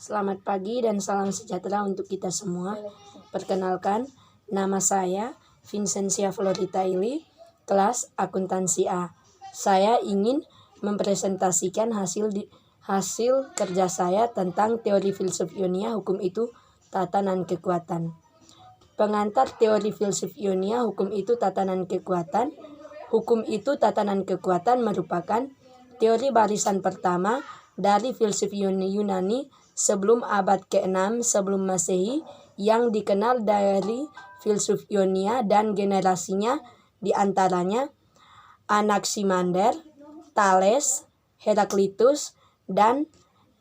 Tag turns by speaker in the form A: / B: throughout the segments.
A: Selamat pagi dan salam sejahtera untuk kita semua. Perkenalkan, nama saya Vincentia Florita Ili, kelas akuntansi A. Saya ingin mempresentasikan hasil kerja saya tentang teori filsuf Ionia, hukum itu tatanan kekuatan. Pengantar teori filsuf Ionia, hukum itu tatanan kekuatan. Hukum itu tatanan kekuatan merupakan teori barisan pertama dari filsuf Yunani sebelum abad ke-6 sebelum Masehi yang dikenal dari filsuf Ionia dan generasinya, diantaranya Anaximander, Thales, Heraklitus, dan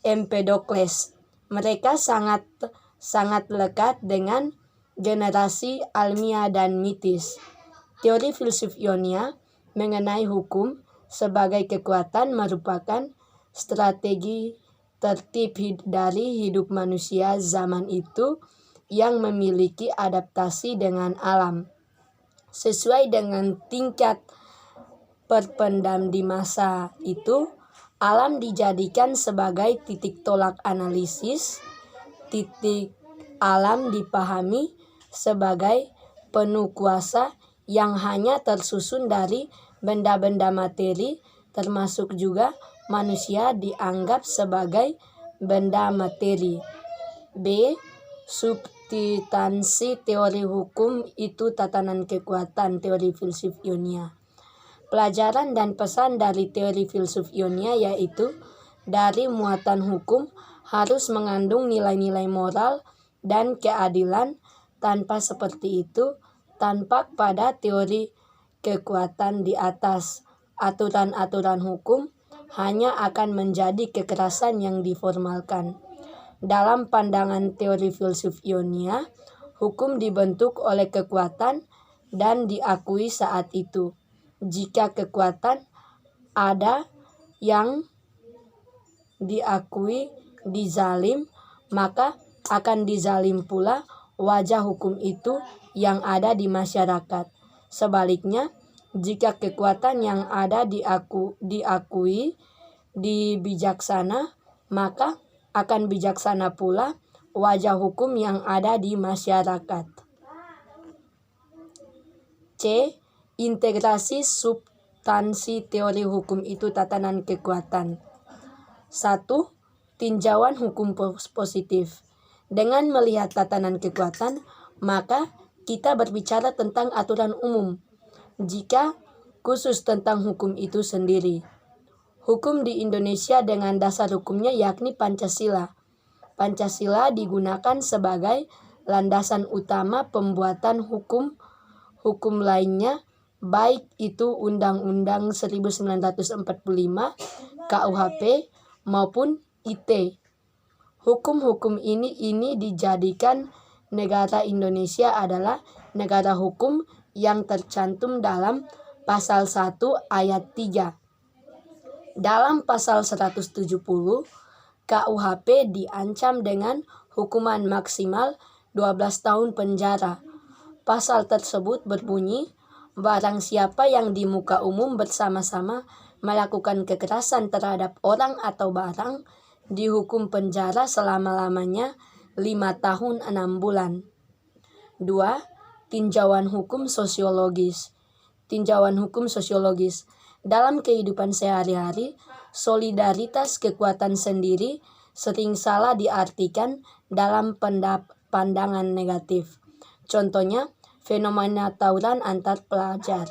A: Empedokles. Mereka sangat lekat dengan generasi Almia dan Mitis. Teori filsuf Ionia mengenai hukum sebagai kekuatan merupakan strategi tertib dari hidup manusia zaman itu yang memiliki adaptasi dengan alam. Sesuai dengan tingkat perpendam di masa itu, alam dijadikan sebagai titik tolak analisis. Titik alam dipahami sebagai penuh kuasa yang hanya tersusun dari benda-benda materi, termasuk juga manusia dianggap sebagai benda materi. B. Substansi teori hukum itu tatanan kekuatan teori filsuf Ionia. Pelajaran dan pesan dari teori filsuf Ionia yaitu dari muatan hukum harus mengandung nilai-nilai moral dan keadilan. Tanpa seperti itu, tampak pada teori kekuatan di atas, aturan-aturan hukum hanya akan menjadi kekerasan yang diformalkan. Dalam pandangan teori filsuf Ionia, hukum dibentuk oleh kekuatan dan diakui saat itu. Jika kekuatan ada yang diakui dizalim, maka akan dizalim pula wajah hukum itu yang ada di masyarakat. Sebaliknya, jika kekuatan yang ada diakui bijaksana, maka akan bijaksana pula wajah hukum yang ada di masyarakat. C. Integrasi substansi teori hukum itu tatanan kekuatan. 1. Tinjauan hukum positif. Dengan melihat tatanan kekuatan, maka kita berbicara tentang aturan umum. Jika khusus tentang hukum itu sendiri. Hukum di Indonesia dengan dasar hukumnya yakni Pancasila. Pancasila digunakan sebagai landasan utama pembuatan hukum lainnya, baik itu Undang-Undang 1945, KUHP, maupun IT. Hukum-hukum ini dijadikan negara Indonesia adalah negara hukum yang tercantum dalam pasal 1 ayat 3. Dalam pasal 170, KUHP diancam dengan hukuman maksimal 12 tahun penjara. Pasal tersebut berbunyi, barang siapa yang di muka umum bersama-sama melakukan kekerasan terhadap orang atau barang, dihukum penjara selama-lamanya 5 tahun 6 bulan. 2. Tinjauan hukum sosiologis. Tinjauan hukum sosiologis. Dalam kehidupan sehari-hari, solidaritas kekuatan sendiri sering salah diartikan dalam pandangan negatif. Contohnya, fenomena tawuran antar pelajar.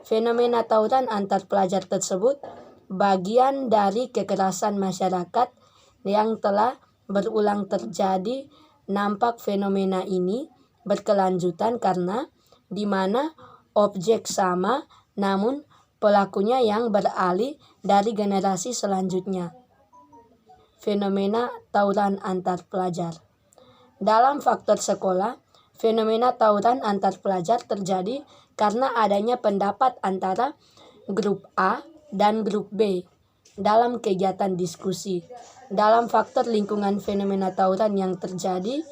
A: Fenomena tawuran antar pelajar tersebut bagian dari kekerasan masyarakat yang telah berulang terjadi. Nampak fenomena ini berkelanjutan karena di mana objek sama namun pelakunya yang beralih dari generasi selanjutnya. Fenomena tawuran antar pelajar. Dalam faktor sekolah, fenomena tawuran antar pelajar terjadi karena adanya pendapat antara grup A dan grup B dalam kegiatan diskusi. Dalam faktor lingkungan, fenomena tawuran yang terjadi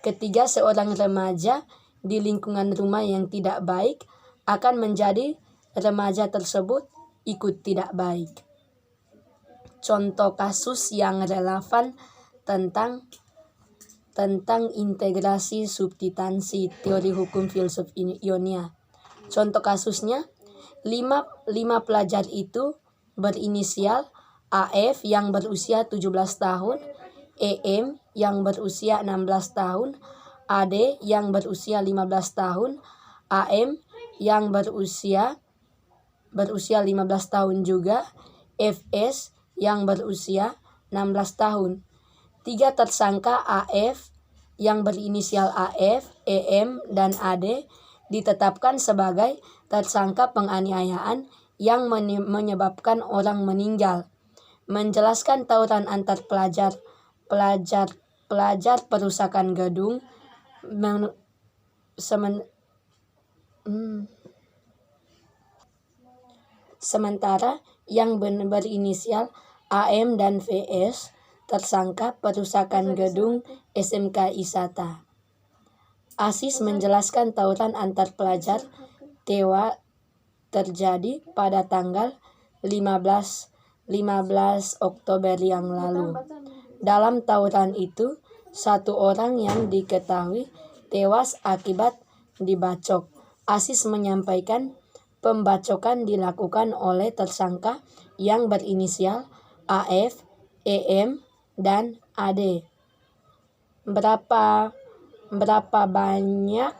A: ketika seorang remaja di lingkungan rumah yang tidak baik akan menjadi remaja tersebut ikut tidak baik. Contoh kasus yang relevan tentang integrasi substansi teori hukum filsuf Ionia. Contoh kasusnya, 5 pelajar itu berinisial AF yang berusia 17 tahun, EM yang berusia 16 tahun, AD yang berusia 15 tahun, AM yang berusia 15 tahun juga, FS yang berusia 16 tahun. 3 tersangka AF yang berinisial AF, EM, dan AD ditetapkan sebagai tersangka penganiayaan yang menyebabkan orang meninggal. Menjelaskan tawuran antar pelajar perusakan gedung. Sementara yang berinisial AM dan VS tersangka perusakan gedung SMK Isata. Asis menjelaskan tawuran antar pelajar tewas terjadi pada tanggal 15 Oktober yang lalu. Dalam tawuran itu, 1 orang yang diketahui tewas akibat dibacok. Asis menyampaikan pembacokan dilakukan oleh tersangka yang berinisial AF, EM, dan AD. Berapa banyak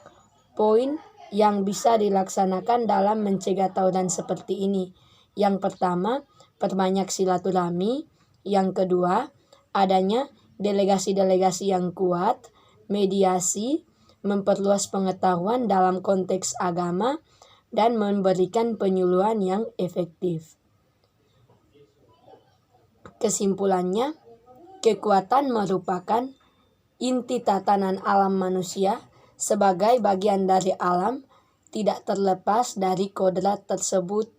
A: poin yang bisa dilaksanakan dalam mencegah tawuran seperti ini? Yang pertama, perbanyak silaturahmi. Yang kedua, adanya delegasi-delegasi yang kuat, mediasi, memperluas pengetahuan dalam konteks agama, dan memberikan penyuluhan yang efektif. Kesimpulannya, kekuatan merupakan inti tatanan alam manusia sebagai bagian dari alam, tidak terlepas dari kodrat tersebut.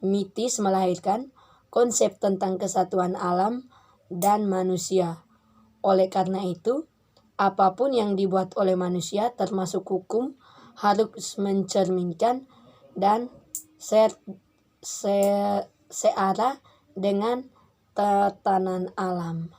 A: Mitis melahirkan konsep tentang kesatuan alam dan manusia. Oleh karena itu, apapun yang dibuat oleh manusia termasuk hukum harus mencerminkan dan searah dengan tatanan alam.